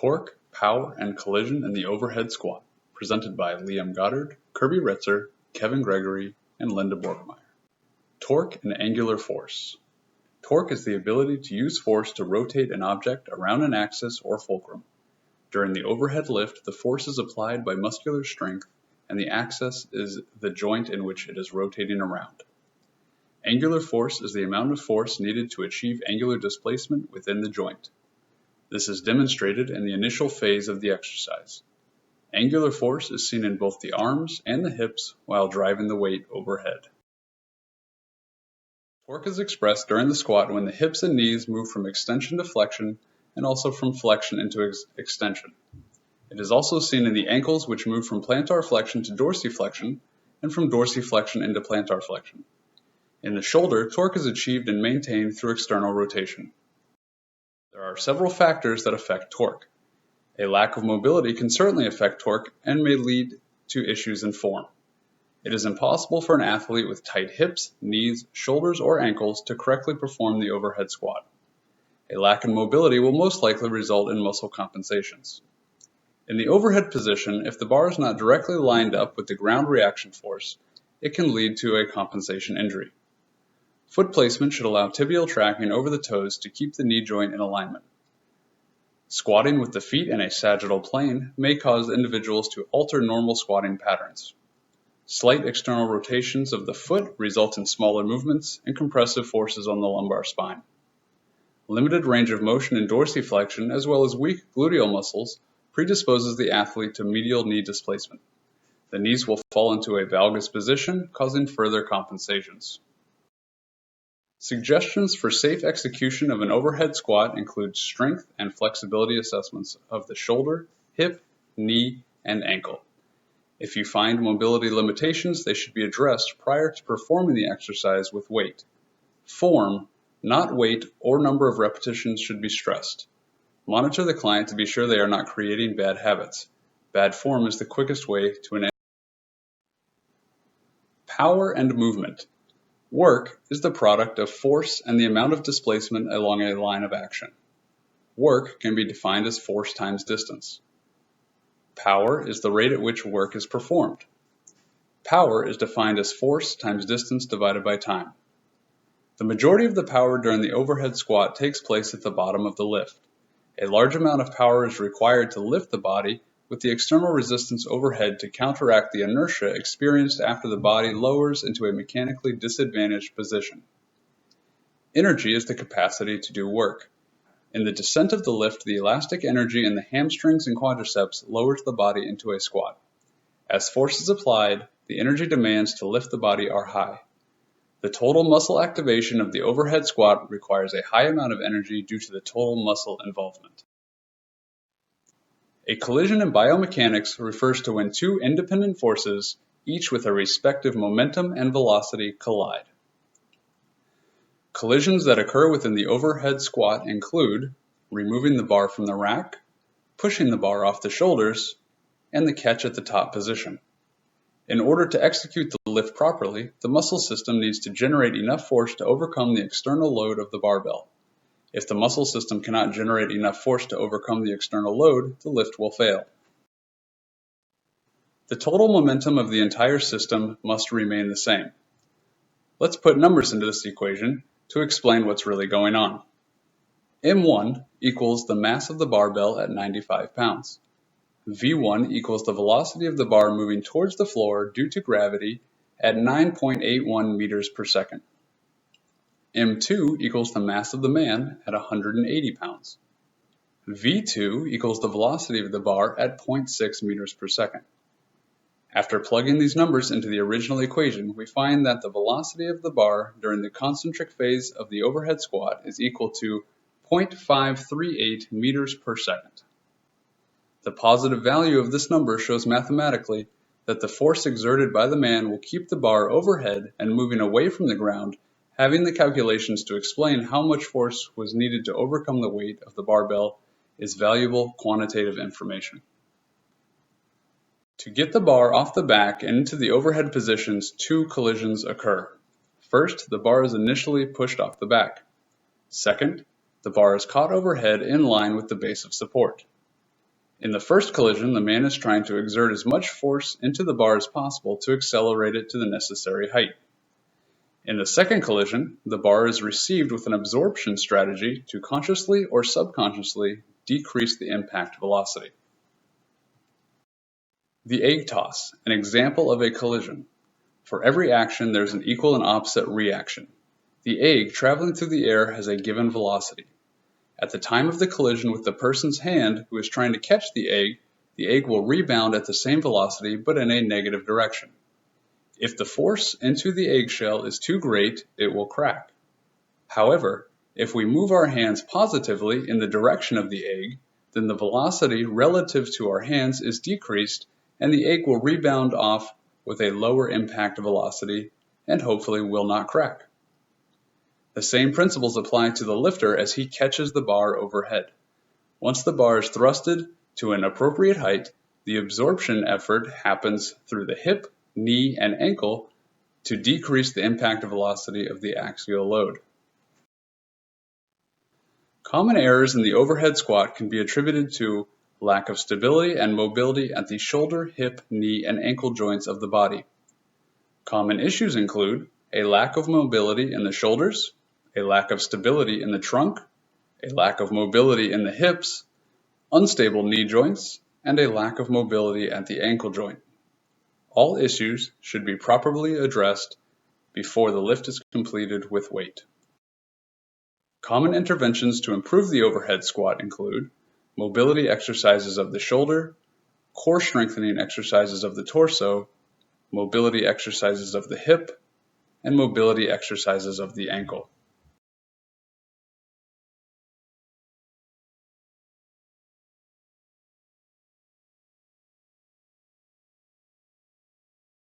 Torque, Power, and Collision in the Overhead Squat, presented by Liam Goddard, Kirby Ritzer, Kevin Gregory, and Linda Borgmeyer. Torque and Angular Force. Torque is the ability to use force to rotate an object around an axis or fulcrum. During the overhead lift, the force is applied by muscular strength, and the axis is the joint in which it is rotating around. Angular force is the amount of force needed to achieve angular displacement within the joint. This is demonstrated in the initial phase of the exercise. Angular force is seen in both the arms and the hips while driving the weight overhead. Torque is expressed during the squat when the hips and knees move from extension to flexion and also from flexion into extension. It is also seen in the ankles, which move from plantar flexion to dorsiflexion and from dorsiflexion into plantar flexion. In the shoulder, torque is achieved and maintained through external rotation. There are several factors that affect torque. A lack of mobility can certainly affect torque and may lead to issues in form. It is impossible for an athlete with tight hips, knees, shoulders, or ankles to correctly perform the overhead squat. A lack in mobility will most likely result in muscle compensations. In the overhead position, if the bar is not directly lined up with the ground reaction force, it can lead to a compensation injury. Foot placement should allow tibial tracking over the toes to keep the knee joint in alignment. Squatting with the feet in a sagittal plane may cause individuals to alter normal squatting patterns. Slight external rotations of the foot result in smaller movements and compressive forces on the lumbar spine. Limited range of motion in dorsiflexion as well as weak gluteal muscles predisposes the athlete to medial knee displacement. The knees will fall into a valgus position, causing further compensations. Suggestions for safe execution of an overhead squat include strength and flexibility assessments of the shoulder, hip, knee, and ankle. If you find mobility limitations, they should be addressed prior to performing the exercise with weight. Form, not weight or number of repetitions, should be stressed. Monitor the client to be sure they are not creating bad habits. Bad form is the quickest way to an end. Power and movement. Work is the product of force and the amount of displacement along a line of action. Work can be defined as force times distance. Power is the rate at which work is performed. Power is defined as force times distance divided by time. The majority of the power during the overhead squat takes place at the bottom of the lift. A large amount of power is required to lift the body with the external resistance overhead to counteract the inertia experienced after the body lowers into a mechanically disadvantaged position. Energy is the capacity to do work. In the descent of the lift, the elastic energy in the hamstrings and quadriceps lowers the body into a squat. As force is applied, the energy demands to lift the body are high. The total muscle activation of the overhead squat requires a high amount of energy due to the total muscle involvement. A collision in biomechanics refers to when two independent forces, each with a respective momentum and velocity, collide. Collisions that occur within the overhead squat include removing the bar from the rack, pushing the bar off the shoulders, and the catch at the top position. In order to execute the lift properly, the muscle system needs to generate enough force to overcome the external load of the barbell. If the muscle system cannot generate enough force to overcome the external load, the lift will fail. The total momentum of the entire system must remain the same. Let's put numbers into this equation to explain what's really going on. M1 equals the mass of the barbell at 95 pounds. V1 equals the velocity of the bar moving towards the floor due to gravity at 9.81 meters per second. M2 equals the mass of the man at 180 pounds. V2 equals the velocity of the bar at 0.6 meters per second. After plugging these numbers into the original equation, we find that the velocity of the bar during the concentric phase of the overhead squat is equal to 0.538 meters per second. The positive value of this number shows mathematically that the force exerted by the man will keep the bar overhead and moving away from the ground. Having the calculations to explain how much force was needed to overcome the weight of the barbell is valuable quantitative information. To get the bar off the back and into the overhead positions, two collisions occur. First, the bar is initially pushed off the back. Second, the bar is caught overhead in line with the base of support. In the first collision, the man is trying to exert as much force into the bar as possible to accelerate it to the necessary height. In the second collision, the bar is received with an absorption strategy to consciously or subconsciously decrease the impact velocity. The egg toss, an example of a collision. For every action, there's an equal and opposite reaction. The egg traveling through the air has a given velocity. At the time of the collision with the person's hand who is trying to catch the egg will rebound at the same velocity but in a negative direction. If the force into the eggshell is too great, it will crack. However, if we move our hands positively in the direction of the egg, then the velocity relative to our hands is decreased and the egg will rebound off with a lower impact velocity and hopefully will not crack. The same principles apply to the lifter as he catches the bar overhead. Once the bar is thrusted to an appropriate height, the absorption effort happens through the hip, knee, and ankle to decrease the impact velocity of the axial load. Common errors in the overhead squat can be attributed to lack of stability and mobility at the shoulder, hip, knee, and ankle joints of the body. Common issues include a lack of mobility in the shoulders, a lack of stability in the trunk, a lack of mobility in the hips, unstable knee joints, and a lack of mobility at the ankle joint. All issues should be properly addressed before the lift is completed with weight. Common interventions to improve the overhead squat include mobility exercises of the shoulder, core strengthening exercises of the torso, mobility exercises of the hip, and mobility exercises of the ankle.